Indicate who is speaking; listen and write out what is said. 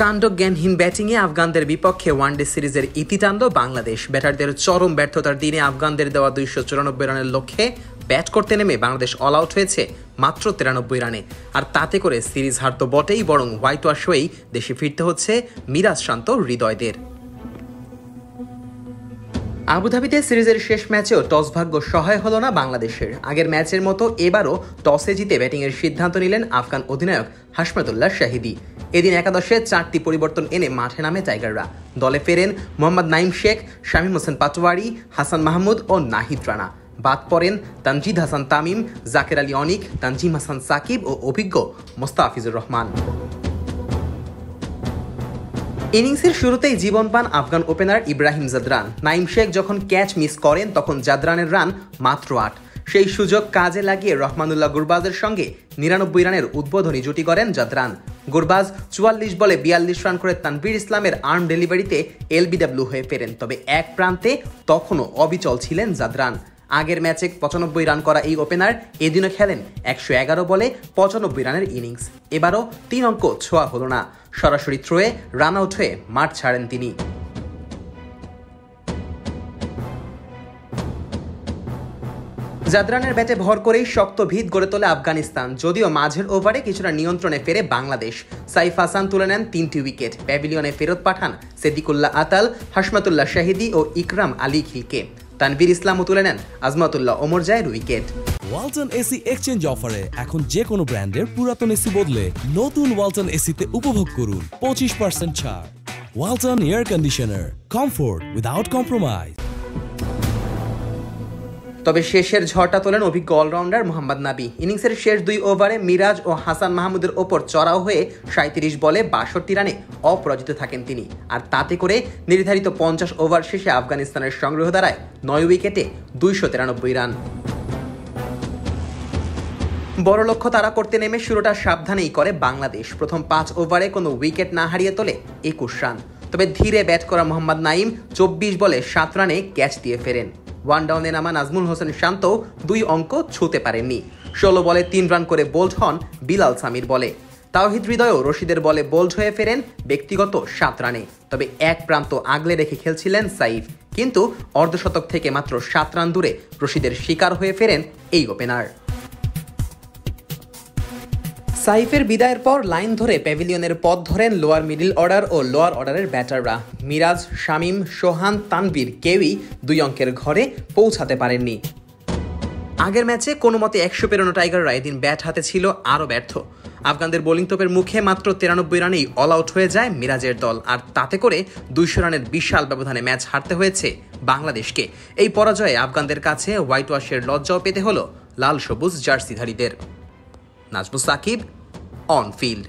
Speaker 1: কাণ্ডজ্ঞানহীন ব্যাটিংয়ে আফগানদের বিপক্ষে ওয়ানডে সিরিজের ইতি টানল বাংলাদেশ। ব্যাটারদের চরম ব্যর্থতার দিনে আফগানদের দেওয়া 294 রানের লক্ষ্যে ব্যাট করতে নেমে বাংলাদেশ অল আউট হয়েছে মাত্র 93 রানে। আর তাতে করে সিরিজ হার তো বটেই, বরং হোয়াইট ওয়াশ হয়েই দেশে ফিরতে হচ্ছে মিরাজ শান্ত হৃদয়দের। আবুধাবিতে সিরিজের শেষ ম্যাচেও টস ভাগ্য সহায় হলো না বাংলাদেশের। আগের ম্যাচের মতো এবারও টসে জিতে ব্যাটিংয়ের সিদ্ধান্ত নিলেন আফগান অধিনায়ক হাশমাতুল্লাহ শাহিদি। এদিন একাদশে 4টি পরিবর্তন এনে মাঠে নামে টাইগাররা। দলে ফেরেন মোহাম্মদ নাইম শেখ, শামীম হোসেন পাটোয়ারি, হাসান মাহমুদ ও নাহিদ রানা। বাদ পড়েন তানজিদ হাসান তামিম, জাকের আলী অনিক, তানজিম হাসান সাকিব ও অভিজ্ঞ মোস্তাফিজুর রহমান। ইনিংসের শুরুতেই জীবন পান আফগান ওপেনার ইব্রাহিম জাদরান। নাইম শেখ যখন ক্যাচ মিস করেন তখন জাদরানের রান মাত্র 8। সেই সুযোগ কাজে লাগিয়ে রহমানুল্লাহ গুরবাজের সঙ্গে 99 রানের উদ্বোধনী জুটি করেন জাদরান। গুরবাজ 44 বলে 42 রান করে তানভীর ইসলামের আর্ম ডেলিভারিতে এলবিডব্লিউ হয়ে ফেরেন। তবে এক প্রান্তে তখনও অবিচল ছিলেন জাদরান। আগের ম্যাচে 95 রান করা এই ওপেনার এদিনও খেলেন 111 বলে 95 রানের ইনিংস। এবারও 3 অঙ্ক ছোঁয়া হলো না। সরাসরি থ্রোয়ে রান আউট হয়ে মাঠ ছাড়েন তিনি। জাদরানের ব্যাটে ভর করেই শক্ত ভিত গড়ে তোলে আফগানিস্তান। যদিও মাঝের ওভারে কিছুটা নিয়ন্ত্রণে ফেরে বাংলাদেশ। সাইফ হাসান তুলে নেন 3টি উইকেট। প্যাভিলিয়নে ফেরত পাঠান সিদ্দিকুল্লাহ আতাল, হাশমাতুল্লাহ শাহিদি ও ইকরাম আলী খিলকে। তানভীর ইসলামও তুলে নেন আজমাতুল্লাহ ওমরজায়ের উইকেট।
Speaker 2: ওয়ালটন এসি এক্সচেঞ্জ অফারে এখন যে কোনো ব্র্যান্ডের পুরাতন এসি বদলে নতুন ওয়ালটন এসিতে উপভোগ করুন 25% ছাড়। Walton air conditioner, comfort without compromise.
Speaker 1: তবে শেষের ঝড়টা তোলেন অভিজ্ঞ অলরাউন্ডার মোহাম্মদ নাবি। ইনিংসের শেষ 2 ওভারে মিরাজ ও হাসান মাহমুদের ওপর চড়াও হয়ে 37 বলে 62 রানে অপরাজিত থাকেন তিনি। আর তাতে করে নির্ধারিত 50 ওভার শেষে আফগানিস্তানের সংগ্রহ দাঁড়ায় 9 উইকেটে 293 রান। বড় লক্ষ্য তারা করতে নেমে শুরুটা সাবধানেই করে বাংলাদেশ। প্রথম 5 ওভারে কোনো উইকেট না হারিয়ে তোলে 21 রান। তবে ধীরে ব্যাট করা মোহাম্মদ নাইম 24 বলে 7 রানে ক্যাচ দিয়ে ফেরেন। ওয়ান ডাউনে নামা নাজমুল হোসেন শান্ত 2 অঙ্ক ছুঁতে পারেননি। 16 বলে 3 রান করে বোল্ড হন বিলাল সামির বলে। তাওহিদ হৃদয়ও রশিদের বলে বোল্ড হয়ে ফেরেন ব্যক্তিগত 7 রানে। তবে এক প্রান্ত আগলে রেখে খেলছিলেন সাইফ, কিন্তু অর্ধশতক থেকে মাত্র 7 রান দূরে রশিদের শিকার হয়ে ফেরেন এই ওপেনার। সাইফের বিদায়ের পর লাইন ধরে প্যাভিলিয়নের পথ ধরেন লোয়ার মিডল অর্ডার ও লোয়ার অর্ডারের ব্যাটাররা। মিরাজ, শামীম, সোহান, তানভীর কেউই 2 অঙ্কের ঘরে পৌঁছাতে পারেননি। আগের ম্যাচে কোনো মতে 100 পেরোনো টাইগাররা এদিন ব্যাট হাতে ছিল আরও ব্যর্থ। আফগানদের বোলিং তোপের মুখে মাত্র 93 রানেই অল আউট হয়ে যায় মিরাজের দল। আর তাতে করে 200 রানের বিশাল ব্যবধানে ম্যাচ হারতে হয়েছে বাংলাদেশকে। এই পরাজয়ে আফগানদের কাছে হোয়াইট ওয়াশের লজ্জাও পেতে হলো লাল সবুজ জার্সিধারীদের। Nazmus Sakib, on field.